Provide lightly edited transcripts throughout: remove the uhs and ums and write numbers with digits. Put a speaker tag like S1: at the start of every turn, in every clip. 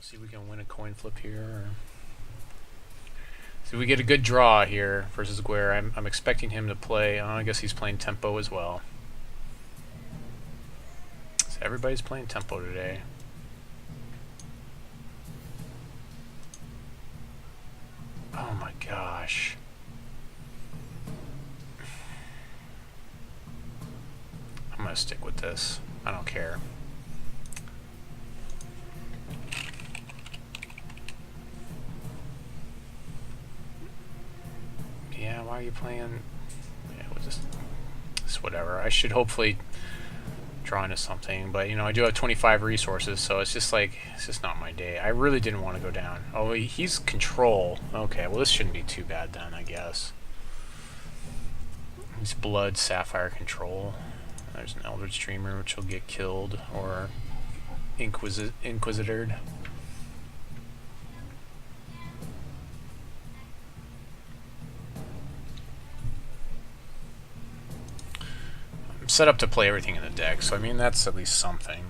S1: See if we can win a coin flip here. Or... see if we get a good draw here versus Gwaer. I'm expecting him to play. I guess he's playing tempo as well. So everybody's playing tempo today. Oh my gosh. I'm gonna stick with this. I don't care. Yeah, why are you playing? Yeah, we'll just whatever. I should hopefully draw into something, but you know, I do have 25 resources, so it's just like, it's just not my day. I really didn't want to go down. Oh, he's control. Okay, well this shouldn't be too bad then, I guess. He's blood sapphire control. There's an Eldritch Dreamer, which will get killed, or Inquisitored. I'm set up to play everything in the deck, so I mean, that's at least something.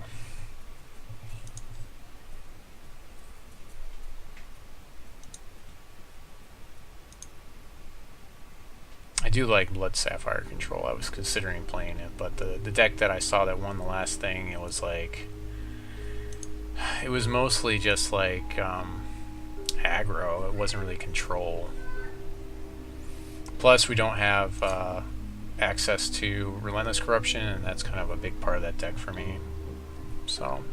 S1: I do like Blood Sapphire Control. I was considering playing it, but the deck that I saw that won the last thing, it was like, it was mostly just like aggro. It wasn't really control. Plus, we don't have access to Relentless Corruption, and that's kind of a big part of that deck for me. So.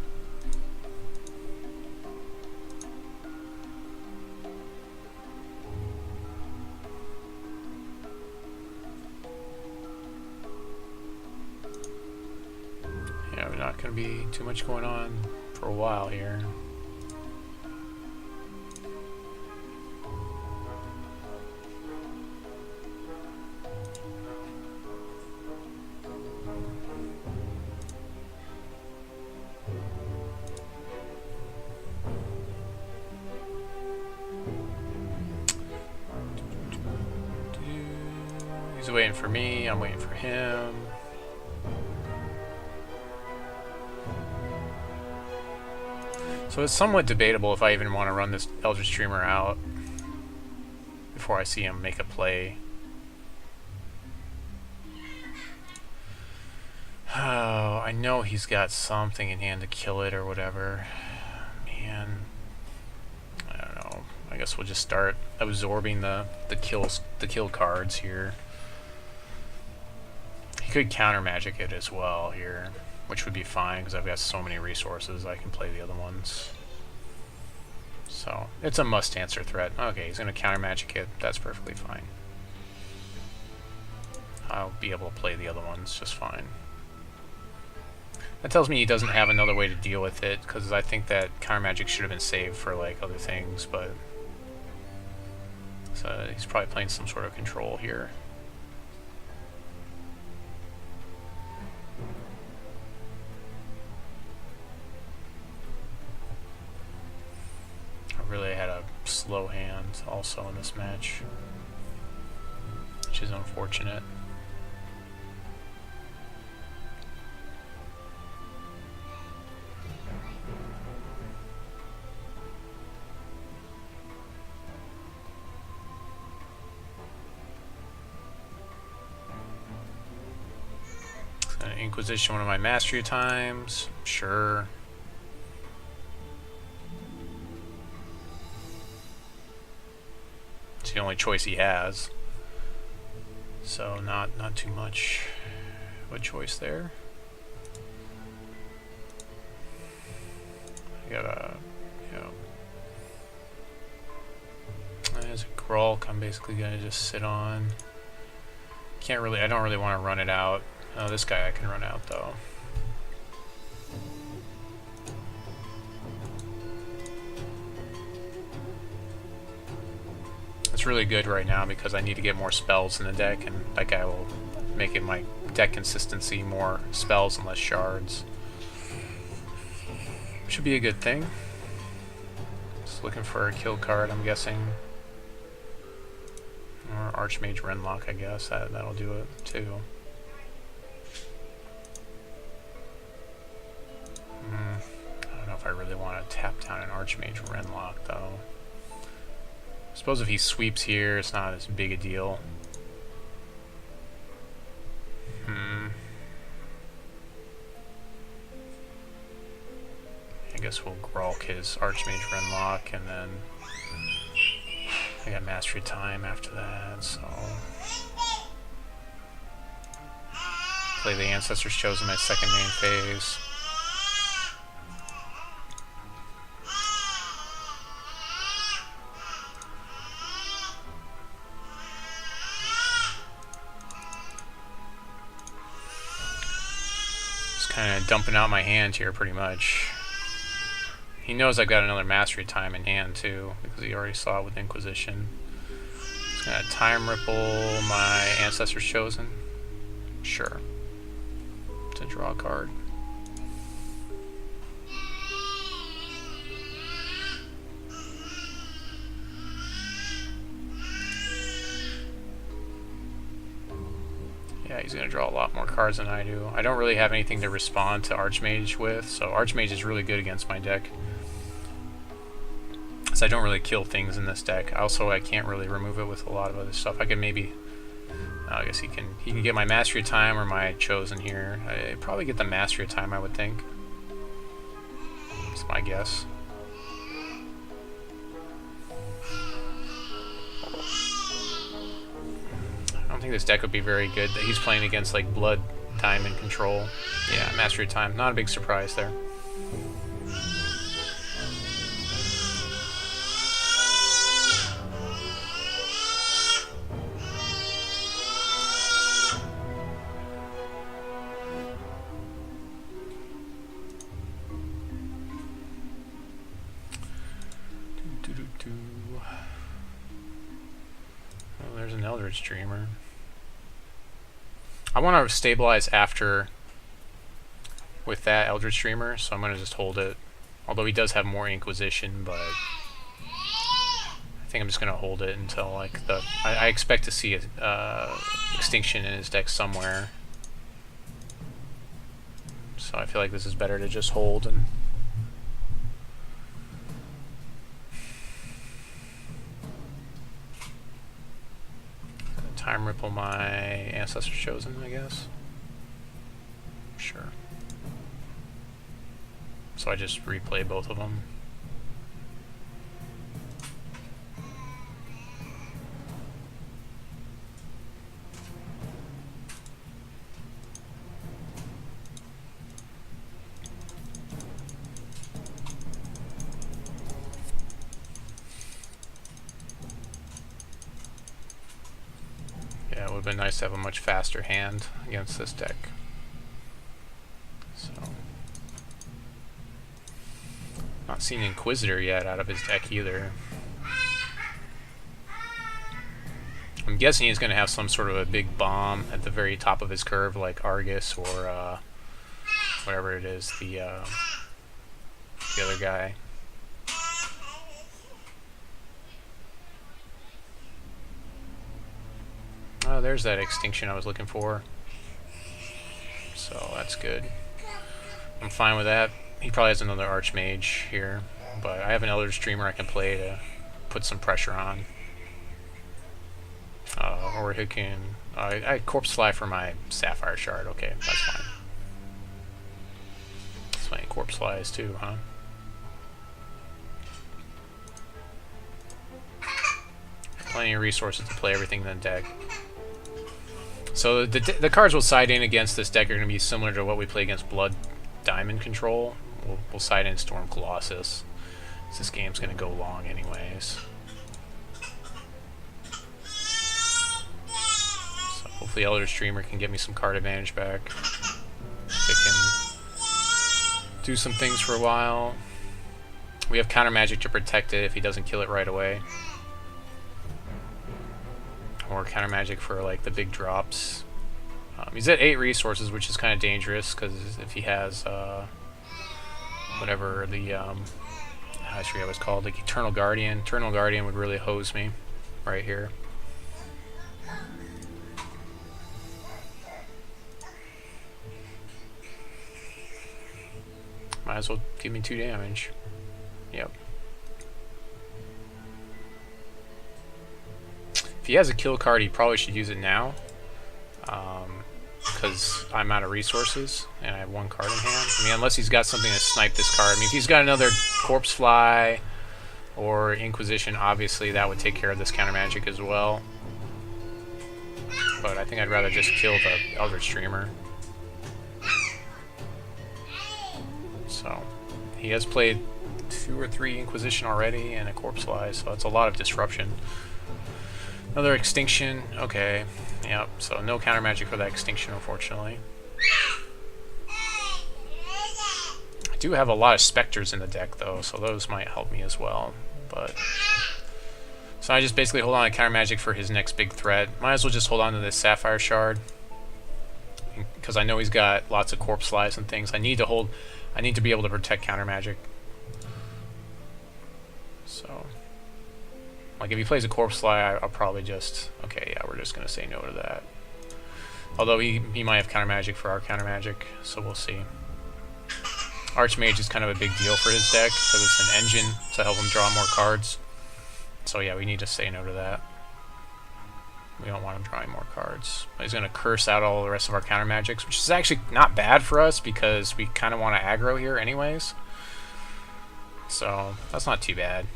S1: Yeah, we're not going to be too much going on for a while here. He's waiting for me, I'm waiting for him. So it's somewhat debatable if I even want to run this Eldritch Dreamer out before I see him make a play. Oh, I know he's got something in hand to kill it or whatever. Man, I don't know. I guess we'll just start absorbing the kill cards here. He could Countermagic it as well here, which would be fine because I've got so many resources I can play the other ones. So it's a must answer threat. Okay, he's going to Countermagic it. That's perfectly fine. I'll be able to play the other ones just fine. That tells me he doesn't have another way to deal with it, because I think that Countermagic should have been saved for like other things, but so he's probably playing some sort of control here. I really had a slow hand also in this match, which is unfortunate. Inquisition, one of my mastery times, sure. It's the only choice he has, so not too much of a choice there. I got a, you know, there's a Gralk I'm basically gonna just sit on. I don't really want to run it out. Oh, this guy I can run out though. It's really good right now because I need to get more spells in the deck, and that guy will make it my deck consistency more spells and less shards. Should be a good thing. Just looking for a kill card, I'm guessing. Or Archmage Renlock, I guess. That'll do it too. I don't know if I really want to tap down an Archmage Renlock, though. I suppose if he sweeps here, it's not as big a deal. I guess we'll Gralk his Archmage Renlock, and then I got Mastery Time after that, so... play the Ancestors Chosen my second main phase. Kind of dumping out my hand here, pretty much. He knows I've got another Mastery Time in hand, too, because he already saw it with Inquisition. He's gonna Time Ripple my Ancestors Chosen. Sure. To draw a card. Yeah, he's going to draw a lot more cards than I do. I don't really have anything to respond to Archmage with, so Archmage is really good against my deck. So I don't really kill things in this deck. Also, I can't really remove it with a lot of other stuff. I could maybe... I guess he can get my Mastery Time or my Chosen here. I'd probably get the Mastery Time, I would think. That's my guess. I don't think this deck would be very good. He's playing against like Blood, Diamond Control. Yeah, Mastery Time. Not a big surprise there. Oh, there's an Eldritch Dreamer. I want to stabilize after with that Eldritch Dreamer, so I'm going to just hold it. Although he does have more Inquisition, but I think I'm just going to hold it until like the... I expect to see a Extinction in his deck somewhere. So I feel like this is better to just hold and... Time Ripple my Ancestors Chosen, I guess. Sure. So I just replay both of them. Yeah, it would have been nice to have a much faster hand against this deck. So, not seen Inquisitor yet out of his deck either. I'm guessing he's going to have some sort of a big bomb at the very top of his curve, like Argus or whatever it is, the other guy. Oh, there's that Extinction I was looking for. So that's good. I'm fine with that. He probably has another Archmage here, but I have an Eldritch Dreamer I can play to put some pressure on. Or he can... I Corpse Fly for my Sapphire Shard. Okay, that's fine. That's playing Corpse Flies too, huh? Plenty of resources to play everything in the deck. So the cards we'll side in against this deck are going to be similar to what we play against Blood Diamond Control. We'll side in Storm Colossus. So this game's going to go long anyways. So hopefully Eldritch Dreamer can get me some card advantage back. It can do some things for a while. We have Countermagic to protect it if he doesn't kill it right away. Or Countermagic for like the big drops. He's at 8 resources, which is kind of dangerous because if he has whatever the I forget what it's called, like Eternal Guardian would really hose me right here. Might as well give me 2 damage. Yep. he has a kill card, he probably should use it now. Because I'm out of resources and I have one card in hand. I mean, unless he's got something to snipe this card. I mean, if he's got another Corpse Fly or Inquisition, obviously that would take care of this counter magic as well. But I think I'd rather just kill the Eldritch Streamer. So, he has played 2 or 3 Inquisition already and a Corpse Fly, so it's a lot of disruption. Another Extinction, okay. Yep, so no counter magic for that Extinction, unfortunately. I do have a lot of Spectres in the deck, though, so those might help me as well. But so I just basically hold on to counter magic for his next big threat. Might as well just hold on to this Sapphire Shard, because I know he's got lots of Corpse Flies and things. I need to be able to protect counter magic. So, like, if he plays a Corpse Fly, I'll probably just... Okay, yeah, we're just going to say no to that. Although he might have counter magic for our counter magic, so we'll see. Archmage is kind of a big deal for his deck, because it's an engine to help him draw more cards. So yeah, we need to say no to that. We don't want him drawing more cards. He's going to curse out all the rest of our counter magics, which is actually not bad for us, because we kind of want to aggro here anyways. So, that's not too bad.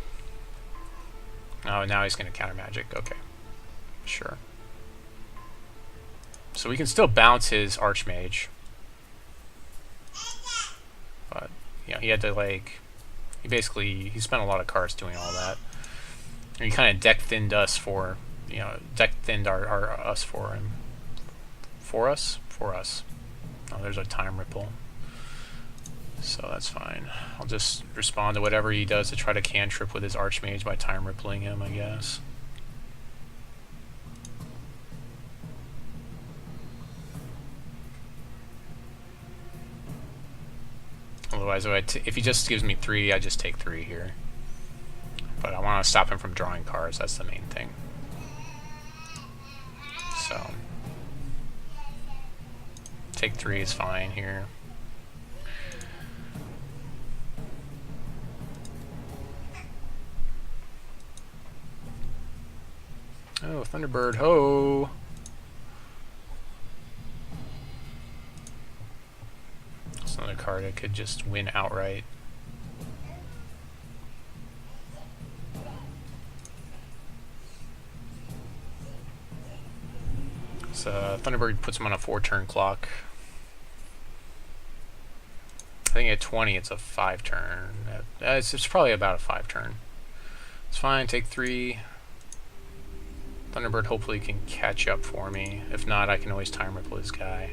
S1: Oh, now he's going to counter magic. Okay. Sure. So we can still bounce his Archmage. But, you know, he had to, like... He spent a lot of cards doing all that. And he kind of deck thinned us for... You know, deck thinned us for him. For us? For us. Oh, there's a time ripple. So that's fine. I'll just respond to whatever he does to try to cantrip with his Archmage by time rippling him, I guess. Otherwise, if he just gives me 3, I just take 3 here. But I want to stop him from drawing cards, that's the main thing. So, take 3 is fine here. Oh, Thunderbird, ho! That's another card I could just win outright. So, Thunderbird puts him on a 4-turn clock. I think at 20 it's a 5-turn. It's probably about a 5-turn. It's fine, take 3. Thunderbird hopefully can catch up for me. If not, I can always time ripple his guy.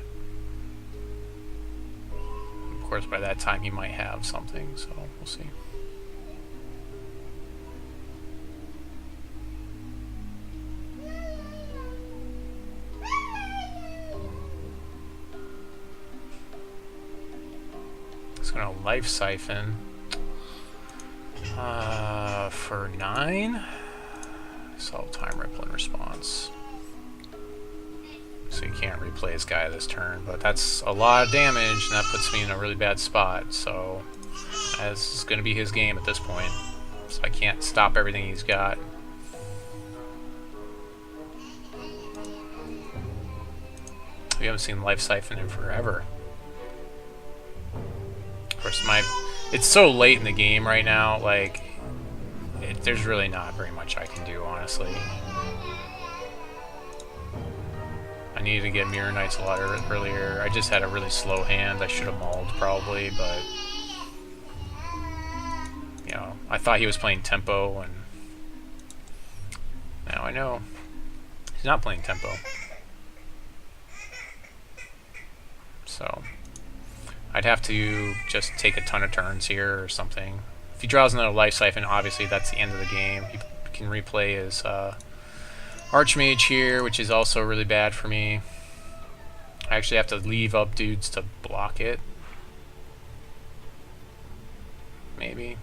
S1: Of course, by that time he might have something, so we'll see. It's gonna Life Siphon for 9. So time ripple in response. So you can't replay his guy this turn, but that's a lot of damage, and that puts me in a really bad spot. So this is going to be his game at this point. So I can't stop everything he's got. We haven't seen Life Siphon in forever. Of course, it's so late in the game right now, like, there's really not very much I can do, honestly. I needed to get Mirror Knights a lot earlier. I just had a really slow hand. I should have mauled, probably, but... You know, I thought he was playing tempo, and... Now I know. He's not playing tempo. So... I'd have to just take a ton of turns here or something. If he draws another Life Siphon, obviously that's the end of the game. He can replay his Archmage here, which is also really bad for me. I actually have to leave up dudes to block it. Maybe.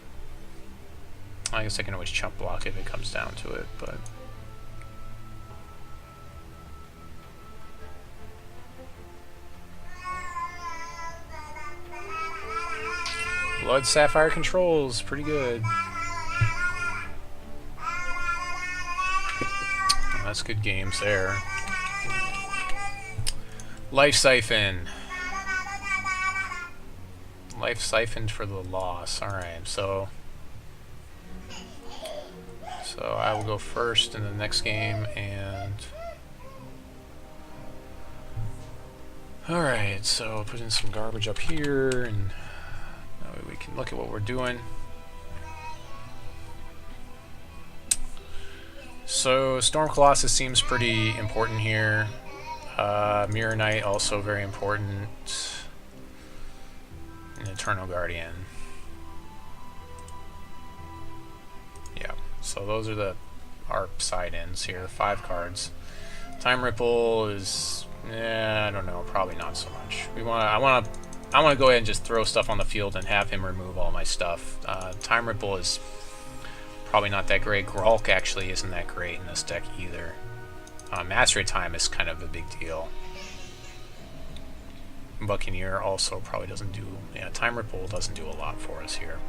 S1: I guess I can always chump block if it comes down to it, but... Blood Sapphire controls, pretty good. That's good games there. Life Siphon. Life siphoned for the loss. Alright, so I will go first in the next game, and alright, so put in some garbage up here, and that way we can look at what we're doing. So Storm Colossus seems pretty important here. Mirror Knight also very important. And Eternal Guardian. Yeah, so those are our side ends here. 5 cards. Time Ripple is, I don't know, probably not so much. I want to go ahead and just throw stuff on the field and have him remove all my stuff. Time Ripple is probably not that great. Gralk actually isn't that great in this deck either. Mastery Time is kind of a big deal. Buccaneer also probably doesn't do... Yeah, Time Ripple doesn't do a lot for us here.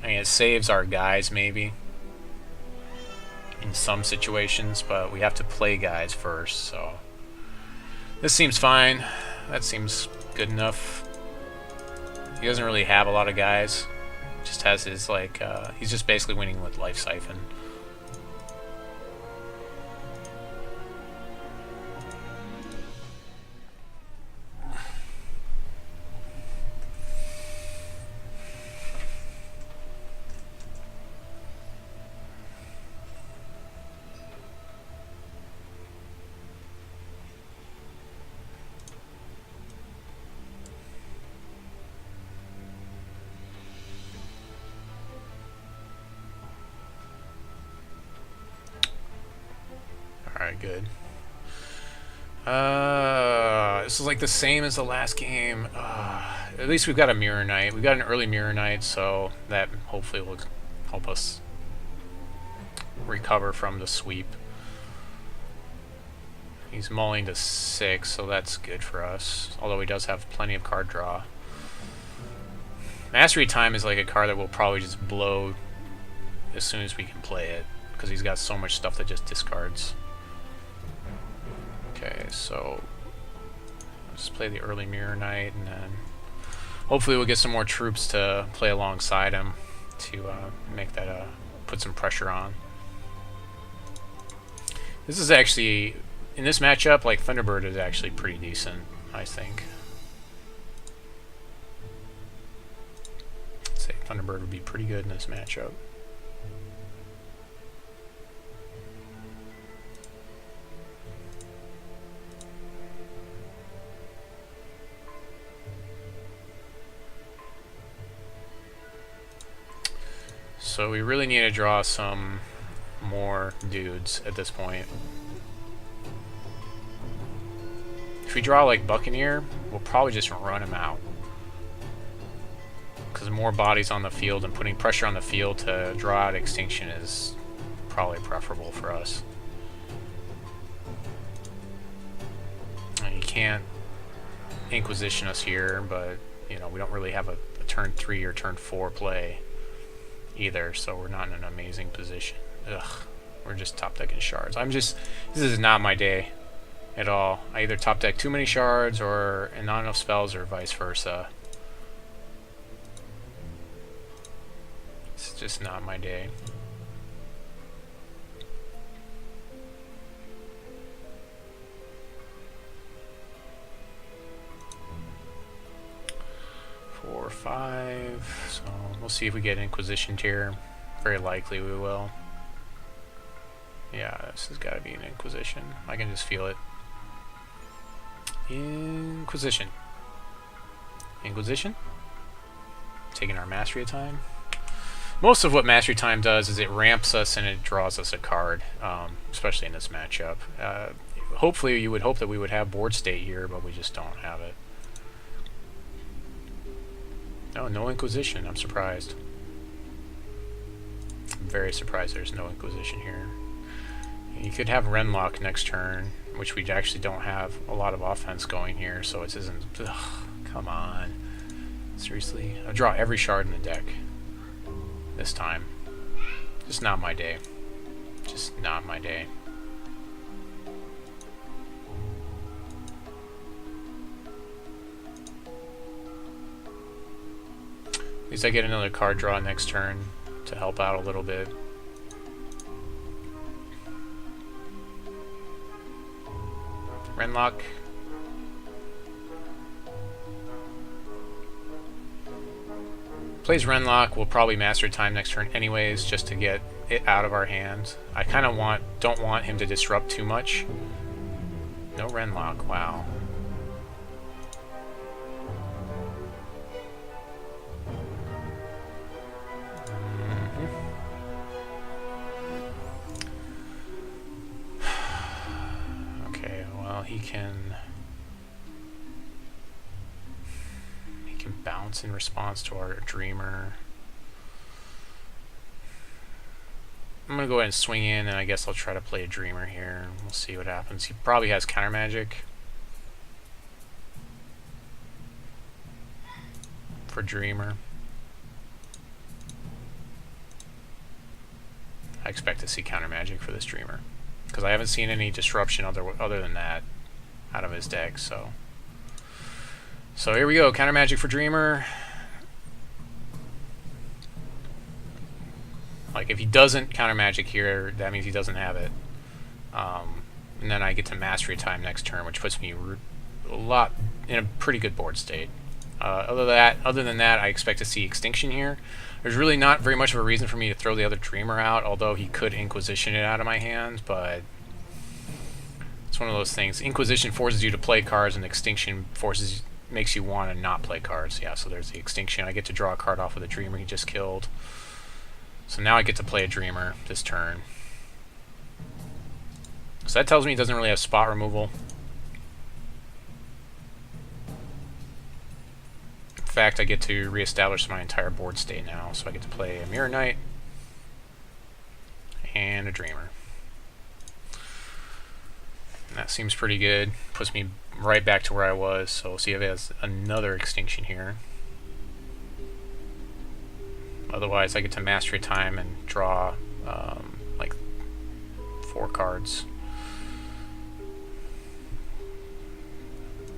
S1: I mean, it saves our guys, maybe, in some situations, but we have to play guys first, so... This seems fine. That seems good enough. He doesn't really have a lot of guys. Just has his, like, he's just basically winning with Life Siphon. Alright, good. This is like the same as the last game. At least we've got a Mirror Knight. We've got an early Mirror Knight, so that hopefully will help us recover from the sweep. He's mulling to 6, so that's good for us. Although he does have plenty of card draw. Mastery Time is like a card that will probably just blow as soon as we can play it, because he's got so much stuff that just discards. Okay, so let's play the early Mirror Knight, and then hopefully we'll get some more troops to play alongside him to make that put some pressure on. This is actually, in this matchup, like, Thunderbird is actually pretty decent, I think. I'd say Thunderbird would be pretty good in this matchup. So we really need to draw some more dudes at this point. If we draw like Buccaneer, we'll probably just run him out. Because more bodies on the field and putting pressure on the field to draw out Extinction is probably preferable for us. And you can't Inquisition us here, but you know, we don't really have a turn 3 or turn 4 play either, so we're not in an amazing position. Ugh, we're just top decking shards. This is not my day at all. I either top deck too many shards and not enough spells, or vice versa. It's just not my day. Four, 5, so we'll see if we get Inquisitioned here. Very likely we will. Yeah, this has got to be an Inquisition. I can just feel it. Inquisition. Inquisition. Taking our Mastery of Time. Most of what Mastery Time does is it ramps us and it draws us a card, especially in this matchup. Hopefully you would hope that we would have board state here, but we just don't have it. Oh, no Inquisition. I'm surprised. I'm very surprised there's no Inquisition here. You could have Renlock next turn, which we actually don't have a lot of offense going here, so it isn't... Ugh, come on. Seriously? I'll draw every shard in the deck this time. Just not my day. Just not my day. At least I get another card draw next turn to help out a little bit. Renlock. Plays Renlock. We'll probably Master Time next turn anyways, just to get it out of our hands. I kind of don't want him to disrupt too much. No Renlock. Wow. He can bounce in response to our Dreamer. I'm gonna go ahead and swing in, and I guess I'll try to play a Dreamer here. We'll see what happens. He probably has Countermagic for Dreamer. I expect to see Countermagic for this Dreamer, because I haven't seen any disruption other than that out of his deck. So here we go. Countermagic for Dreamer. Like, if he doesn't Countermagic here, that means he doesn't have it. And then I get to Mastery Time next turn, which puts me in a pretty good board state. Other than that, I expect to see Extinction here. There's really not very much of a reason for me to throw the other Dreamer out, although he could Inquisition it out of my hand, but it's one of those things. Inquisition forces you to play cards, and Extinction makes you want to not play cards. Yeah, so there's the Extinction. I get to draw a card off of the Dreamer he just killed. So now I get to play a Dreamer this turn. So that tells me he doesn't really have spot removal. In fact, I get to reestablish my entire board state now. So I get to play a Mirror Knight and a Dreamer. And that seems pretty good. Puts me right back to where I was. So we'll see if it has another Extinction here. Otherwise, I get to Mastery Time and draw like 4 cards.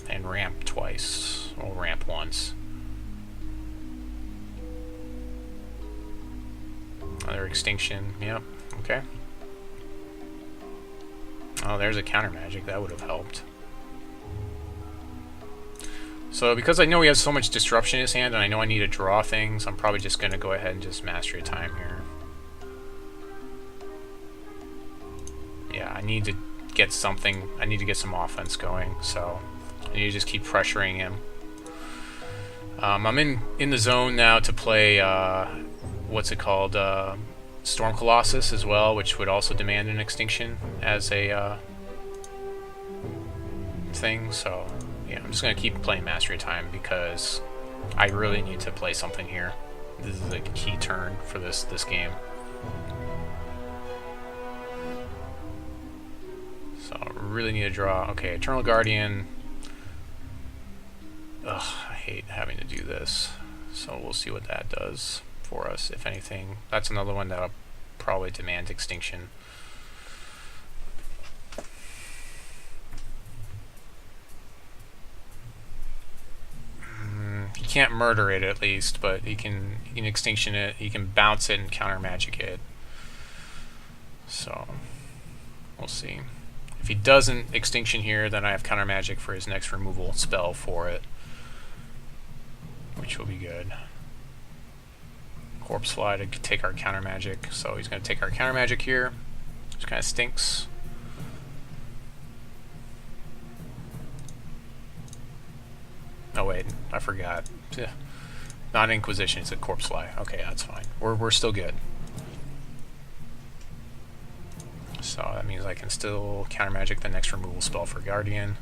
S1: And ramp twice. Or ramp once. Another Extinction. Yep. Okay. Oh, there's a Countermagic. That would have helped. So because I know he has so much disruption in his hand, and I know I need to draw things, I'm probably just going to go ahead and just Mastery Time here. Yeah, I need to get something. I need to get some offense going, so I need to just keep pressuring him. I'm in the zone now to play, what's it called, Storm Colossus as well, which would also demand an Extinction as a thing, so yeah, I'm just going to keep playing Mastery Time because I really need to play something here. This is a key turn for this game. So I really need to draw. Okay, Eternal Guardian. Ugh, I hate having to do this. So we'll see what that does for us, if anything. That's another one that'll probably demand Extinction. He can't murder it, at least, but he can Extinction it, he can bounce it and Countermagic it. So we'll see. If he doesn't Extinction here, then I have Countermagic for his next removal spell for it, which will be good. Corpse Fly to take our Countermagic, so he's going to take our Countermagic here, which kind of stinks. Oh wait, I forgot. Not Inquisition, it's a Corpse Fly. Okay, that's fine. We're still good. So that means I can still Countermagic the next removal spell for Guardian.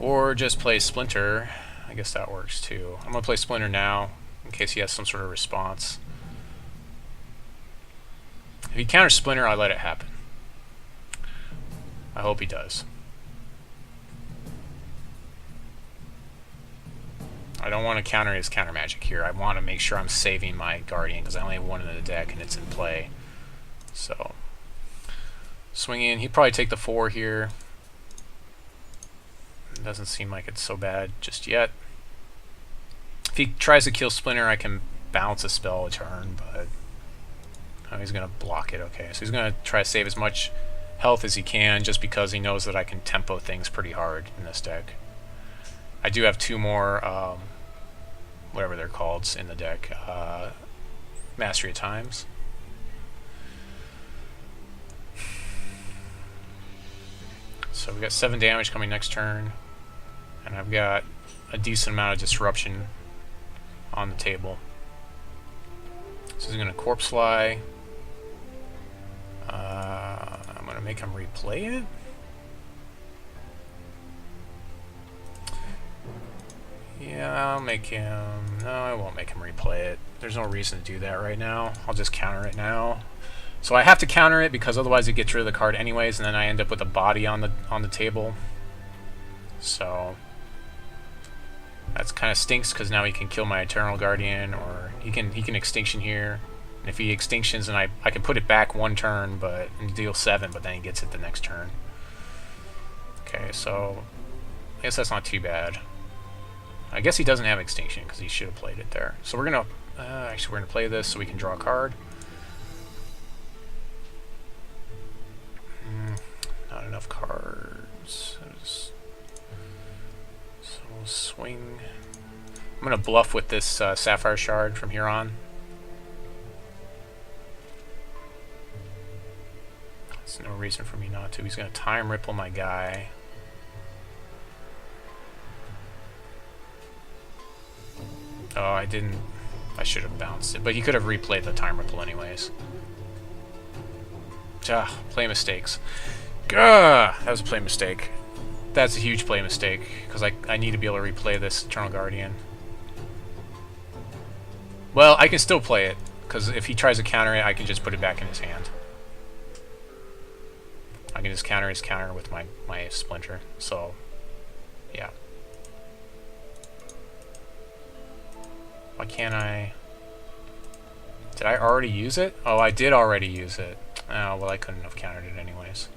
S1: Or just play Splinter. I guess that works too. I'm going to play Splinter now, in case he has some sort of response. If he counters Splinter, I let it happen. I hope he does. I don't want to counter his Countermagic here. I want to make sure I'm saving my Guardian, because I only have one in the deck and it's in play. So Swing in. He'd probably take the 4 here. It doesn't seem like it's so bad just yet. If he tries to kill Splinter, I can bounce a spell a turn, but oh, he's going to block it. Okay, so he's going to try to save as much health as he can just because he knows that I can tempo things pretty hard in this deck. I do have 2 more, whatever they're called, in the deck. Mastery of Times. So we got 7 damage coming next turn, and I've got a decent amount of disruption on the table. So he's going to Corpse Fly. I'm going to make him replay it. Yeah, I'll make him... No, I won't make him replay it. There's no reason to do that right now. I'll just counter it now. So I have to counter it because otherwise it gets rid of the card anyways, and then I end up with a body on the table. So that's kind of stinks because now he can kill my Eternal Guardian, or he can Extinction here. And if he Extinctions, then I can put it back 1 turn, and deal 7, but then he gets it the next turn. Okay, so I guess that's not too bad. I guess he doesn't have Extinction because he should have played it there. So we're gonna actually we're gonna play this so we can draw a card. Not enough cards. So we'll swing. I'm gonna bluff with this Sapphire Shard from here on. There's no reason for me not to. He's gonna Time Ripple my guy. Oh, I didn't. I should have bounced it, but he could have replayed the Time Ripple anyways. Play mistakes. Gah! That was a play mistake. That's a huge play mistake, because I need to be able to replay this Eternal Guardian. Well, I can still play it, because if he tries to counter it, I can just put it back in his hand. I can just counter his counter with my Splinter, so, yeah. Why can't I... Did I already use it? Oh, I did already use it. Oh, well, I couldn't have countered it anyways.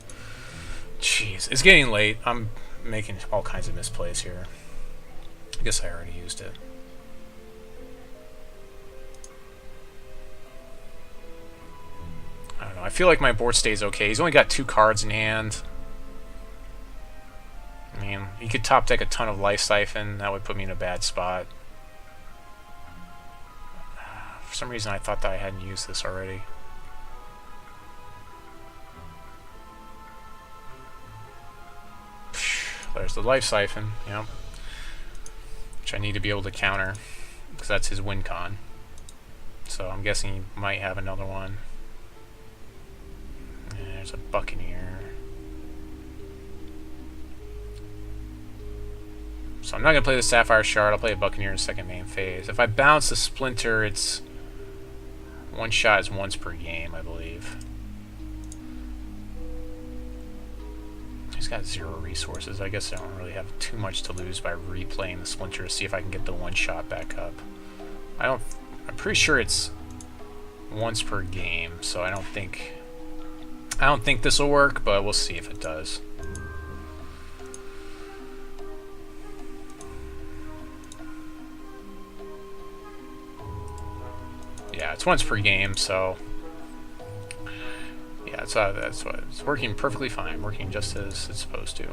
S1: Jeez, it's getting late. I'm making all kinds of misplays here. I guess I already used it. I don't know. I feel like my board stays okay. He's only got 2 cards in hand. I mean, he could top deck a ton of Life Siphon. That would put me in a bad spot. For some reason, I thought that I hadn't used this already. There's the Life Siphon, yep. Which I need to be able to counter, because that's his win con. So I'm guessing he might have another one. And there's a Buccaneer. So I'm not going to play the Sapphire Shard, I'll play a Buccaneer in second main phase. If I bounce the Splinter, it's... 1 shot is once per game, I believe. He's got 0 resources. I guess I don't really have too much to lose by replaying the Splinter to see if I can get the 1 shot back up. I'm pretty sure it's once per game, so I don't think this will work, but we'll see if it does. Yeah, it's once per game, so yeah, that's what it's working perfectly fine, working just as it's supposed to.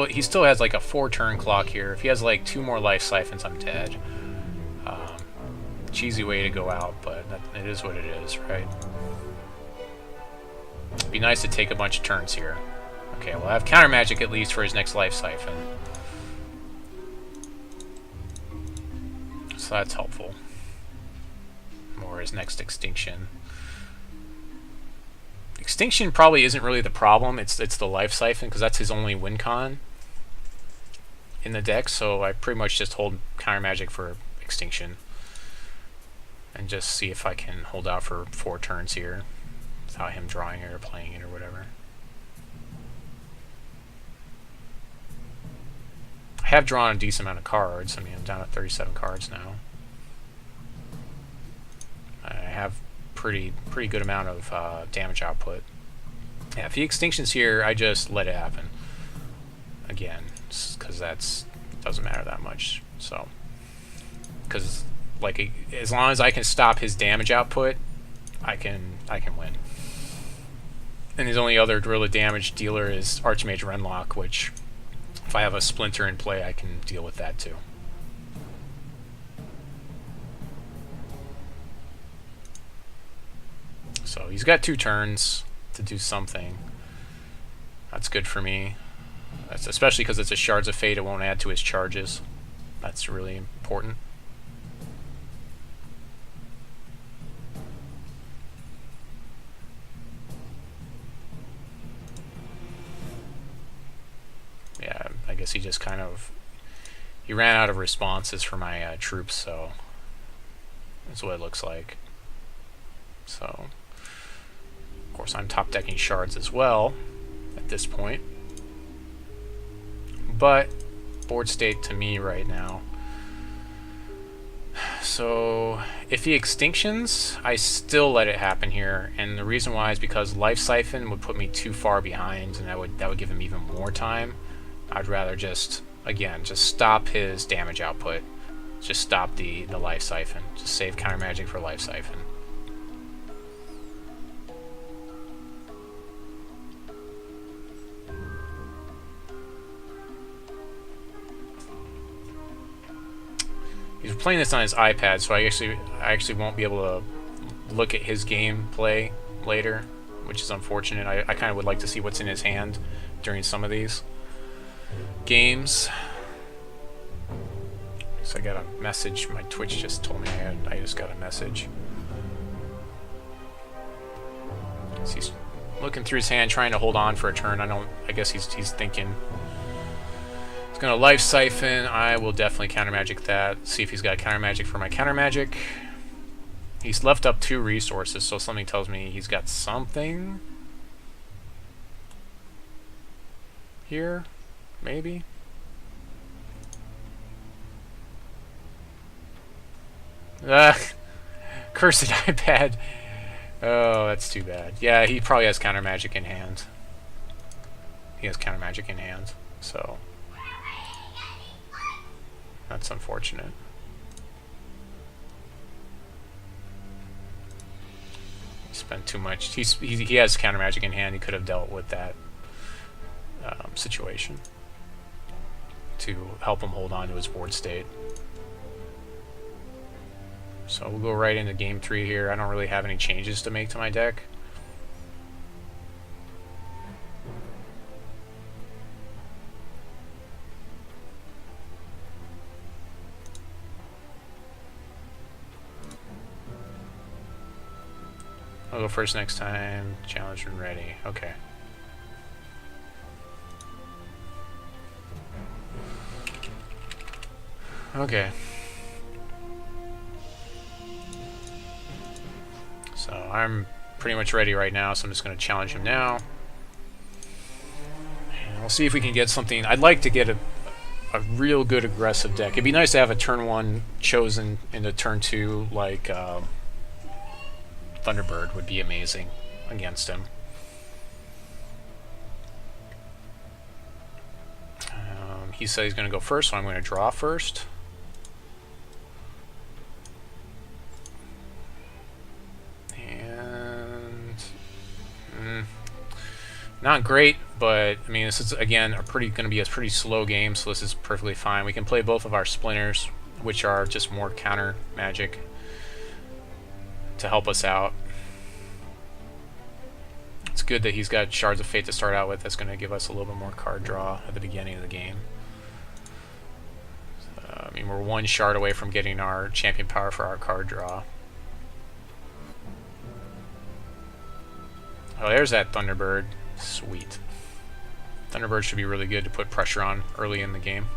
S1: He still has like a 4-turn clock here. If he has like 2 more Life Siphons, I'm dead. Cheesy way to go out, but it is what it is, right? It'd be nice to take a bunch of turns here. Okay, we'll have Countermagic at least for his next Life Siphon. So that's helpful. Or his next Extinction. Extinction probably isn't really the problem, it's the Life Siphon, because that's his only win con in the deck, so I pretty much just hold Countermagic for Extinction. And just see if I can hold out for 4 turns here without him drawing it or playing it or whatever. I have drawn a decent amount of cards. I mean, I'm down at 37 cards now. I have pretty good amount of damage output. Yeah, if he extinctions here, I just let it happen. Again, because that's doesn't matter that much. So, because like as long as I can stop his damage output, I can win. And his only other really damage dealer is Archmage Renlock, which if I have a Splinter in play, I can deal with that too. So he's got 2 turns to do something. That's good for me. That's especially because it's a Shards of Fate, it won't add to his charges. That's really important. Yeah, I guess he just kind of... He ran out of responses for my troops, so... That's what it looks like. So... Of course, I'm top decking Shards as well at this point. But board state to me right now. So if he extinctions, I still let it happen here, and the reason why is because Life Siphon would put me too far behind, and that would give him even more time. I'd rather just stop his damage output. Just stop the Life Siphon. Just save Countermagic for Life Siphon. He's playing this on his iPad, so I actually won't be able to look at his gameplay later, which is unfortunate. I kind of would like to see what's in his hand during some of these games. So I got a message. My Twitch just told me I just got a message. So he's looking through his hand, trying to hold on for a turn. I guess he's thinking. He's gonna Life Siphon. I will definitely Countermagic that. See if he's got Countermagic for my Countermagic. He's left up 2 resources, so something tells me he's got something here, maybe. Cursed iPad. Oh, that's too bad. Yeah, he probably has Countermagic in hand. He has Countermagic in hand, so that's unfortunate. He spent too much. He has Countermagic in hand. He could have dealt with that situation to help him hold on to his board state. So we'll go right into game 3 here. I don't really have any changes to make to my deck. I'll go first next time. Challenge and ready. Okay. Okay. So I'm pretty much ready right now, so I'm just going to challenge him now. And we'll see if we can get something. I'd like to get a real good aggressive deck. It'd be nice to have a turn 1 chosen into turn 2, like Thunderbird would be amazing against him. He said he's going to go first, so I'm going to draw first. Not great, but I mean, this is again going to be a pretty slow game, so this is perfectly fine. We can play both of our Splinters, which are just more counter magic, to help us out. It's good that he's got Shards of Fate to start out with. That's going to give us a little bit more card draw at the beginning of the game. I mean, we're 1 shard away from getting our champion power for our card draw. Oh, there's that Thunderbird. Sweet. Thunderbird should be really good to put pressure on early in the game.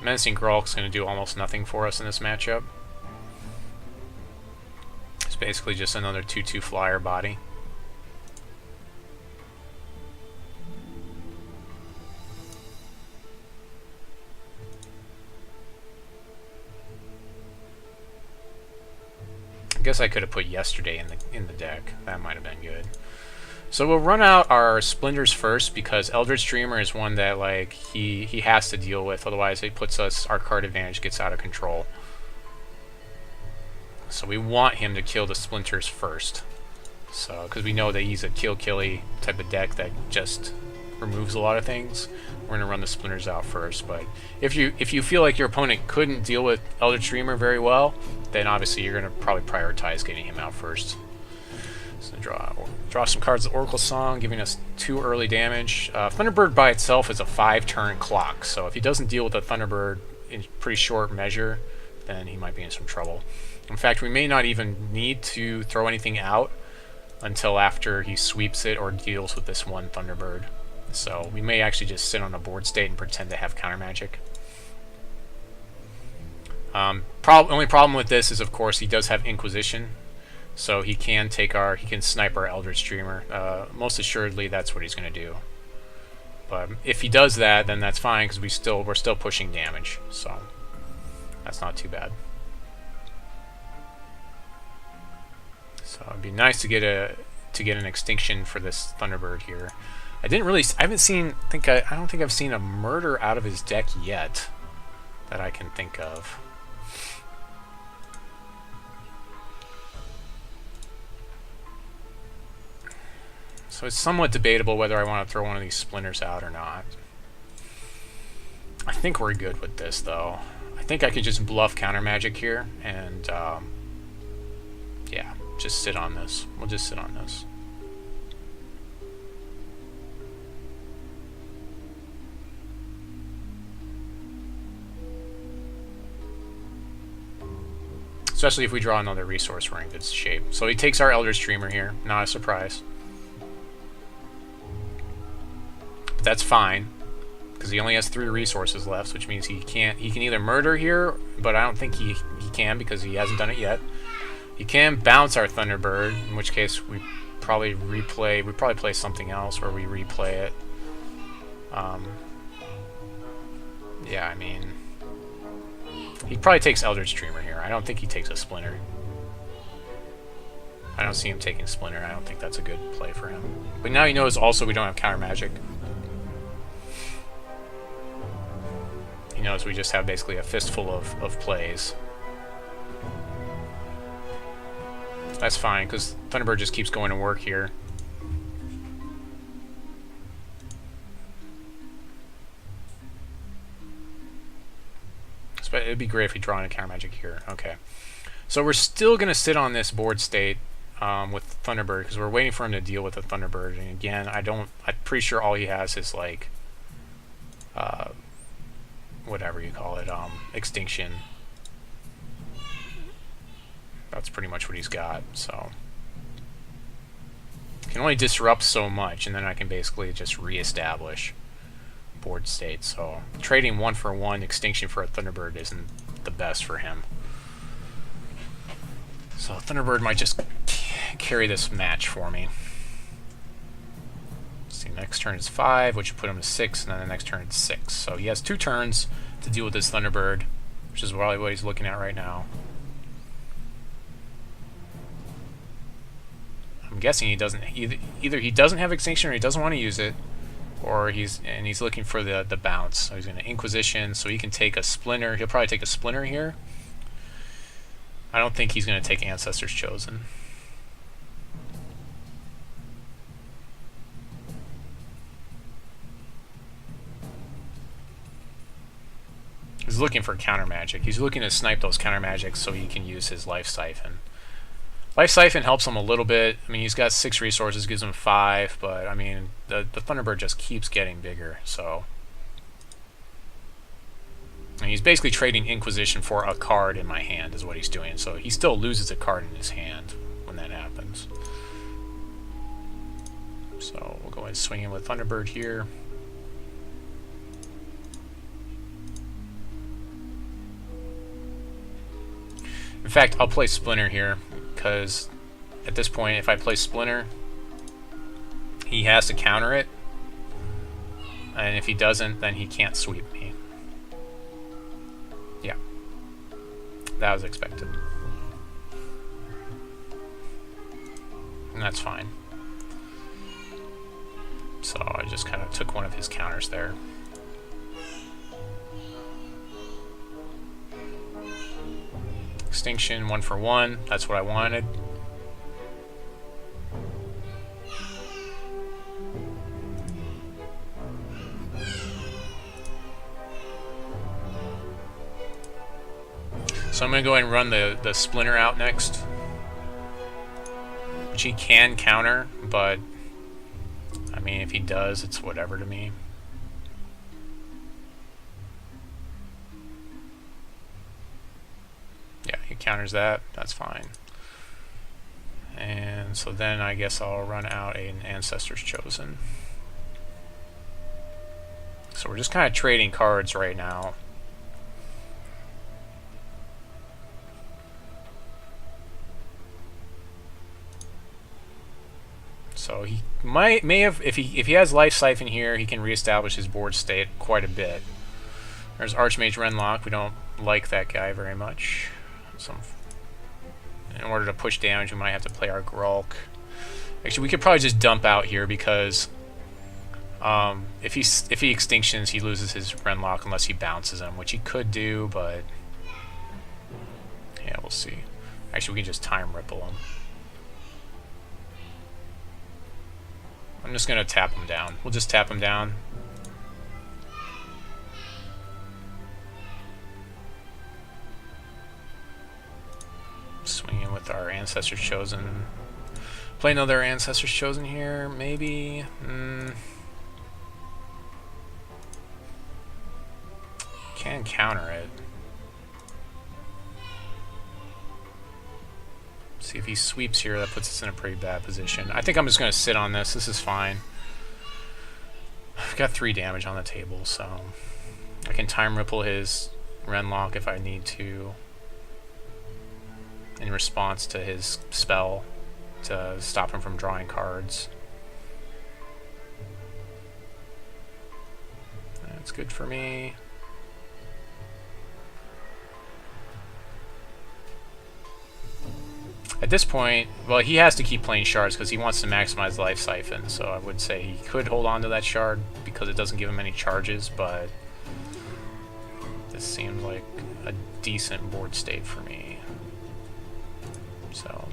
S1: Menacing Gralk is going to do almost nothing for us in this matchup. It's basically just another 2/2 flyer body. guess I could have put yesterday in the deck. That might have been good. So we'll run out our Splinters first because Eldritch Dreamer is one that like he has to deal with. Otherwise, it puts us, our card advantage gets out of control. So we want him to kill the Splinters first. So because we know that he's a kill-killy type of deck that just removes a lot of things. We're gonna run the Splinters out first. But if you feel like your opponent couldn't deal with Eldritch Dreamer very well, then obviously you're gonna probably prioritize getting him out first. So draw some cards of Oracle Song, giving us 2 early damage. Thunderbird by itself is a 5-turn clock, so if he doesn't deal with the Thunderbird in pretty short measure, then he might be in some trouble. In fact, we may not even need to throw anything out until after he sweeps it or deals with this one Thunderbird. So we may actually just sit on a board state and pretend to have Countermagic. Only problem with this is, of course, he does have Inquisition. So he can snipe our Eldritch Dreamer. Most assuredly, that's what he's going to do. But if he does that, then that's fine because we're still pushing damage. So that's not too bad. So it'd be nice to get an extinction for this Thunderbird here. I don't think I've seen a murder out of his deck yet that I can think of. So it's somewhat debatable whether I want to throw one of these Splinters out or not. I think we're good with this, though. I think I could just bluff Countermagic here, and yeah, just sit on this. We'll just sit on this. Especially if we draw another resource, we're in good shape. So he takes our Eldritch Dreamer here. Not a surprise. But that's fine, because he only has 3 resources left, which means he can either murder here, but I don't think he can because he hasn't done it yet. He can bounce our Thunderbird, in which case we probably play something else where we replay it. Yeah, I mean, he probably takes Eldritch Dreamer here. I don't think he takes a Splinter. I don't see him taking Splinter. I don't think that's a good play for him. But now he knows also we don't have Countermagic. He knows we just have basically a fistful of plays. That's fine, because Thunderbird just keeps going to work here. But it'd be great if we draw in a Countermagic here. Okay. So we're still going to sit on this board state with Thunderbird, because we're waiting for him to deal with the Thunderbird. And again, I'm pretty sure all he has is like whatever you call it, Extinction. That's pretty much what he's got, so can only disrupt so much, and then I can basically just reestablish board state. So trading 1-for-1 Extinction for a Thunderbird isn't the best for him. So Thunderbird might just carry this match for me. See, next turn is 5, which would put him to 6, and then the next turn it's 6. So he has 2 turns to deal with this Thunderbird, which is probably what he's looking at right now. I'm guessing he doesn't either he doesn't have Extinction or he doesn't want to use it, or he's looking for the bounce. So he's going to Inquisition, so he can take a Splinter. He'll probably take a Splinter here. I don't think he's going to take Ancestors Chosen. He's looking for Countermagic. He's looking to snipe those Countermagics so he can use his Life Siphon. Life Siphon helps him a little bit. I mean, he's got 6 resources, gives him 5, but I mean, the Thunderbird just keeps getting bigger, so. And he's basically trading Inquisition for a card in my hand is what he's doing, so he still loses a card in his hand when that happens. So we'll go ahead and swing in with Thunderbird here. In fact, I'll play Splinter here, because at this point, if I play Splinter, he has to counter it, and if he doesn't, then he can't sweep me. Yeah, that was expected. and that's fine. So I just kind of took one of his counters there. Extinction, 1 for 1. That's what I wanted. So I'm going to go ahead and run the Splinter out next. Which he can counter, but I mean, if he does, it's whatever to me. Yeah, he counters that. That's fine. And so then I guess I'll run out an Ancestor's Chosen. So we're just kind of trading cards right now. So he may have, if he has Life Siphon here, he can reestablish his board state quite a bit. There's Archmage Renlock. We don't like that guy very much. So in order to push damage, we might have to play our Gralk. Actually, we could probably just dump out here because if he extinctions, he loses his Renlock unless he bounces him, which he could do, but yeah, we'll see. Actually, we can just Time Ripple him. I'm just going to tap him down. We'll just tap him down. Swinging with our Ancestor's Chosen. Play another Ancestor's Chosen here, maybe. Can counter it. See if he sweeps here, that puts us in a pretty bad position. I think I'm just going to sit on this. This is fine. I've got 3 damage on the table, so I can Time Ripple his Renlock if I need to in response to his spell to stop him from drawing cards. That's good for me. At this point, well, he has to keep playing shards because he wants to maximize Life Siphon, so I would say he could hold on to that shard because it doesn't give him any charges, but this seems like a decent board state for me. So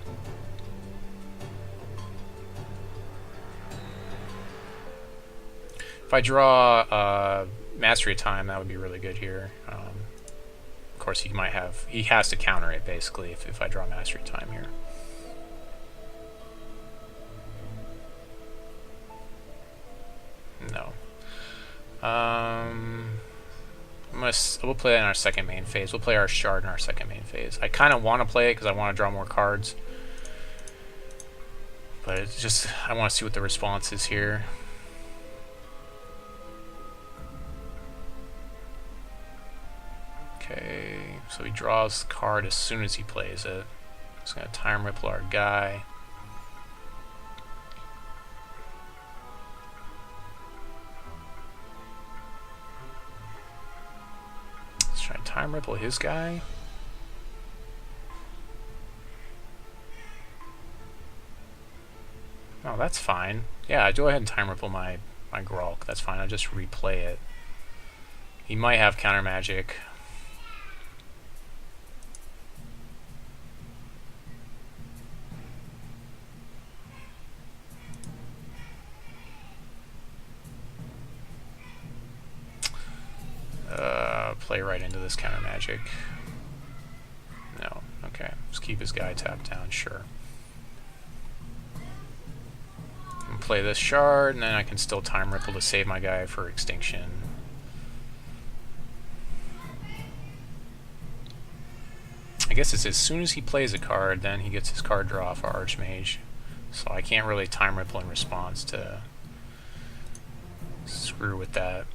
S1: if I draw Mastery of Time, that would be really good here. Of course, he has to counter it basically if I draw Mastery of Time here. No. We'll play that in our second main phase. We'll play our shard in our second main phase. I kind of want to play it because I want to draw more cards, but it's just I want to see what the response is here. Okay, so he draws the card as soon as he plays it. Just gonna Time Ripple our guy. Let's try and Time Ripple his guy. Oh, that's fine. Yeah, go ahead and Time Ripple my Gralk. That's fine. I'll just replay it. He might have Countermagic. Play right into this Countermagic. No. Okay. Just keep his guy tapped down. Sure. And play this shard, and then I can still Time Ripple to save my guy for extinction. I guess it's as soon as he plays a card, then he gets his card draw for Archmage. So I can't really Time Ripple in response to screw with that.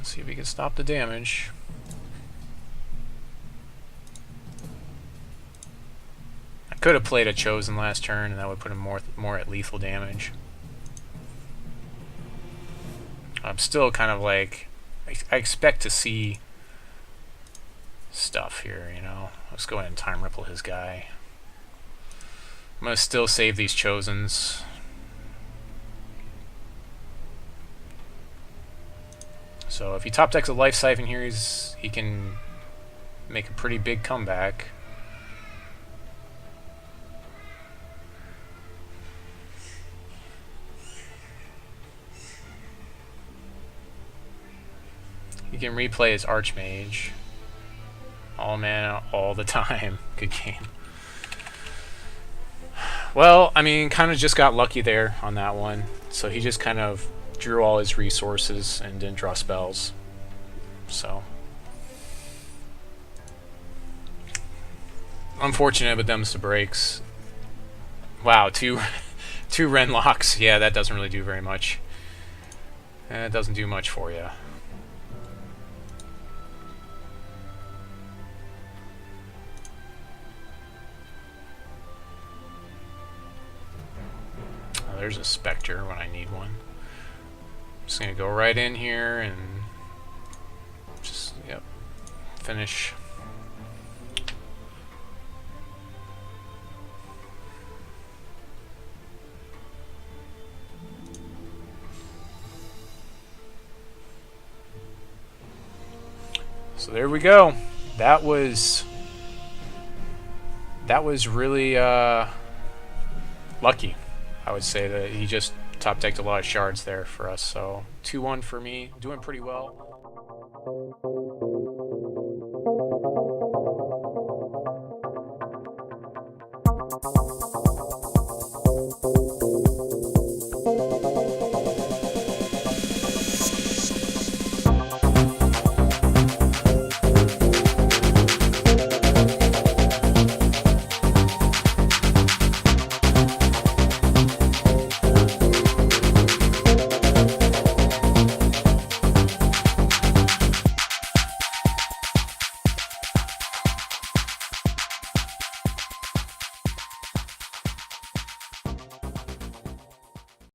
S1: See if we can stop the damage. I could have played a Chosen last turn, and that would put him more at lethal damage. I'm still kind of like, I expect to see stuff here, you know. Let's go ahead and time ripple his guy. I'm going to still save these Chosens. So if he top decks a Life Siphon here, he can make a pretty big comeback. He can replay his Archmage. All mana, all the time. Good game. Well, I mean, kind of just got lucky there on that one. So he just kind of drew all his resources and didn't draw spells. So unfortunate, but them's the breaks. Wow, two Renlocks. Yeah, that doesn't really do very much. It doesn't do much for you. Oh, there's a Spectre when I need one. I'm just gonna go right in here and just, yep, finish. So there we go. That was really lucky. I would say that he just top decked a lot of shards there for us. So 2-1 for me, doing pretty well.